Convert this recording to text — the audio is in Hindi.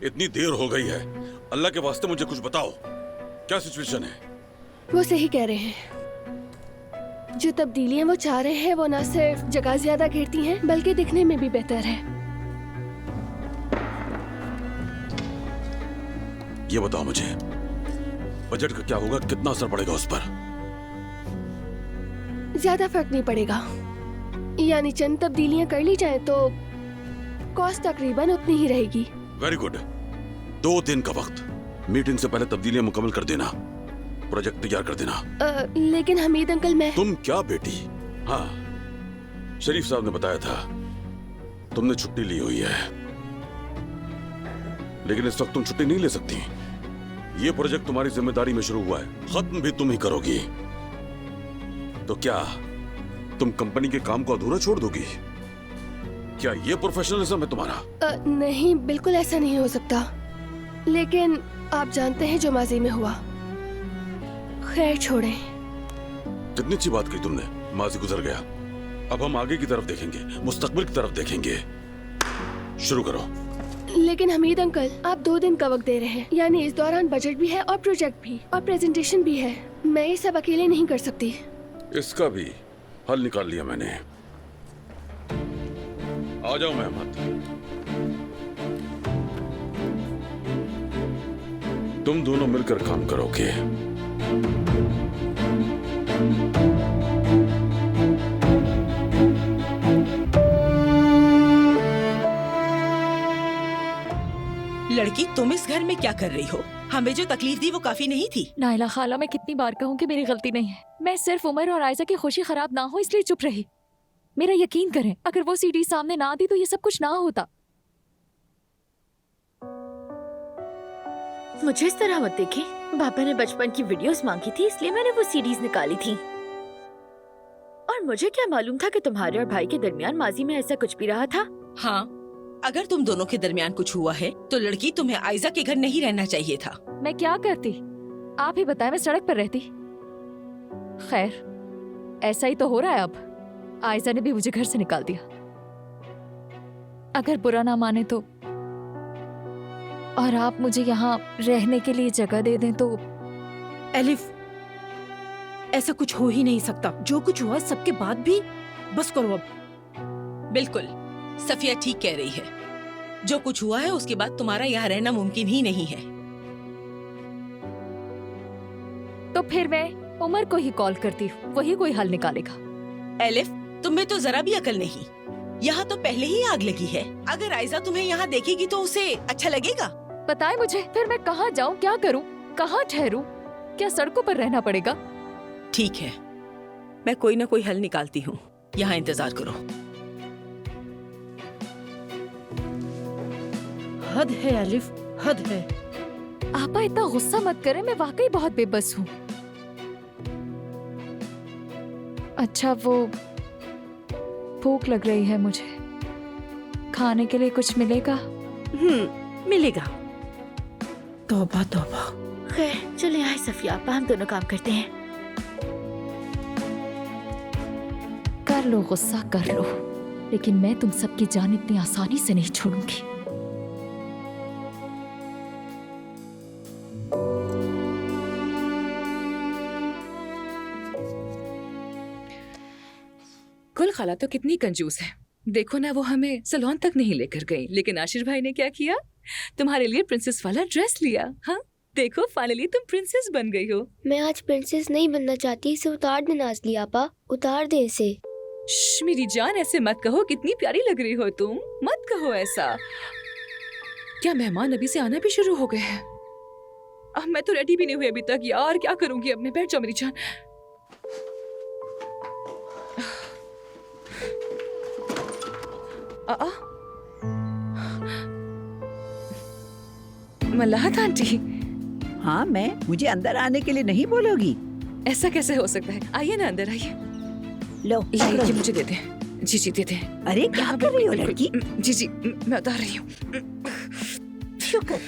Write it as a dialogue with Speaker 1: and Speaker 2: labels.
Speaker 1: इतनी देर हो गई है, अल्लाह के वास्ते मुझे कुछ बताओ, क्या सिचुएशन है?
Speaker 2: वो सही कह रहे हैं। जो तब्दीलियां वो चाह रहे हैं वो न सिर्फ जगह ज्यादा घेरती हैं बल्कि दिखने में भी बेहतर है।
Speaker 1: ये बताओ मुझे, बजट का क्या होगा, कितना असर पड़ेगा उस पर?
Speaker 2: ज्यादा फर्क नहीं पड़ेगा, यानी चंद तब्दीलियां कर ली जाएं तो कॉस्ट तकरीबन उतनी ही रहेगी।
Speaker 1: Very good. 2 दिन का वक्त, मीटिंग से पहले तब्दीलियां मुकम्मल कर देना, प्रोजेक्ट तैयार कर देना।
Speaker 2: लेकिन हमीद अंकल मैं...
Speaker 1: तुम क्या बेटी? हाँ, शरीफ साहब ने बताया था तुमने छुट्टी ली हुई है, लेकिन इस वक्त तुम छुट्टी नहीं ले सकती। ये प्रोजेक्ट तुम्हारी जिम्मेदारी में शुरू हुआ है, खत्म भी तुम ही करोगी। तो क्या तुम कंपनी के काम को अधूरा छोड़ दोगी? क्या ये प्रोफेशनलिज्म है तुम्हारा?
Speaker 2: नहीं, बिल्कुल ऐसा नहीं हो सकता। लेकिन आप जानते हैं जो माजी में हुआ, खैर छोड़ें।
Speaker 1: कितनी अच्छी बात की तुमने, माजी गुजर गया, अब हम आगे की तरफ देखेंगे, मुस्तकबिल की तरफ देखेंगे। शुरू करो।
Speaker 2: लेकिन हमीद अंकल, आप 2 दिन का वक्त दे रहे हैं, यानी इस दौरान बजट भी है और प्रोजेक्ट भी और प्रेजेंटेशन भी है। मैं ये सब अकेले नहीं कर सकती।
Speaker 1: इसका भी हल निकाल लिया मैंने। आ जाओ मेहमद, तुम दोनों मिलकर काम करोगे।
Speaker 3: लड़की, तुम इस घर में क्या कर रही हो? हमें जो तकलीफ दी वो काफी नहीं थी?
Speaker 4: नाइला खाला, मैं कितनी बार कहूँ कि मेरी गलती नहीं है। मैं सिर्फ उमर और आयजा की खुशी खराब ना हो इसलिए चुप रही। मेरा यकीन करें, अगर वो सीडी सामने ना आती तो ये सब कुछ ना होता।
Speaker 5: मुझे इस तरह मत देखी। पापा ने बचपन की वीडियोस मांगी थी इसलिए मैंने वो सीडीज निकाली थी। और मुझे क्या मालूम था कि तुम्हारे और भाई के दरमियान माजी में ऐसा कुछ भी रहा था।
Speaker 3: हाँ, अगर तुम दोनों के दरमियान कुछ हुआ है तो लड़की, तुम्हें आयजा के घर नहीं रहना चाहिए था।
Speaker 4: मैं क्या करती, आप ही बताएं, मैं सड़क पर रहती। खैर, ऐसा ही तो हो रहा है अब। आयजा ने भी मुझे घर से निकाल दिया। अगर बुरा ना माने तो, और आप मुझे यहाँ रहने के लिए जगह दे दें तो।
Speaker 6: एलिफ, ऐसा कुछ हो ही नहीं सकता। जो कुछ हुआ सबके बाद भी बस करो अब।
Speaker 3: बिल्कुल, सफिया ठीक कह रही है। जो कुछ हुआ है उसके बाद तुम्हारा यहाँ रहना मुमकिन ही नहीं है।
Speaker 4: तो फिर मैं उमर को ही कॉल करती, वही कोई हल निकालेगा।
Speaker 3: एलिफ, तुम्हें तो जरा भी अकल नहीं। यहाँ तो पहले ही आग लगी है। अगर आयजा तुम्हें यहाँ देखेगी तो उसे अच्छा लगेगा?
Speaker 4: बताए मुझे, फिर मैं कहाँ जाऊँ, क्या करूँ, कहाँ ठहरूं? क्या सड़कों पर रहना पड़ेगा?
Speaker 3: ठीक है, मैं कोई ना कोई हल निकालती हूँ, यहाँ इंतजार करो।
Speaker 6: हद है एलिफ, हद है।
Speaker 4: आपा इतना गुस्सा मत करें, मैं वाकई बहुत बेबस हूँ। अच्छा, वो भूख लग रही है मुझे, खाने के लिए कुछ मिलेगा?
Speaker 6: मिलेगा। तौबा तौबा।
Speaker 5: खैर चले आए सफिया, आपा हम दोनों काम करते हैं।
Speaker 4: कर लो गुस्सा कर लो, लेकिन मैं तुम सबकी जान इतनी आसानी से नहीं छोड़ूंगी।
Speaker 7: कुल खाला तो कितनी कंजूस है। देखो ना, वो हमें सैलून तक नहीं लेकर गई, लेकिन आशीष भाई ने क्या किया, तुम्हारे लिए प्रिंसेस वाला ड्रेस लिया। हाँ देखो, फाइनली तुम प्रिंसेस बन गई हो।
Speaker 8: मैं आज प्रिंसेस नहीं बनना चाहती, इसे उतार दे नाज़ली आपा, उतार दे इसे।
Speaker 7: मेरी जान, ऐसे मत कहो, कितनी प्यारी लग रही हो तुम, मत कहो ऐसा। क्या मेहमान अभी से आना भी शुरू हो गए हैं? अब मैं तो रेडी भी नहीं हुई अभी तक यार, क्या करूंगी अब मैं? बैठ जाओ मेरी जान। मल्लाहत आंटी।
Speaker 9: हाँ, मुझे अंदर आने के लिए नहीं बोलोगी?
Speaker 7: ऐसा कैसे हो सकता है? आइए ना, अंदर आइए।
Speaker 9: लो,
Speaker 7: ये मुझे दे दे। जी जी दे दे।
Speaker 9: अरे क्या कर रही हो लड़की?
Speaker 7: जी जी, मैं उतार रही हूँ।
Speaker 9: शुक्र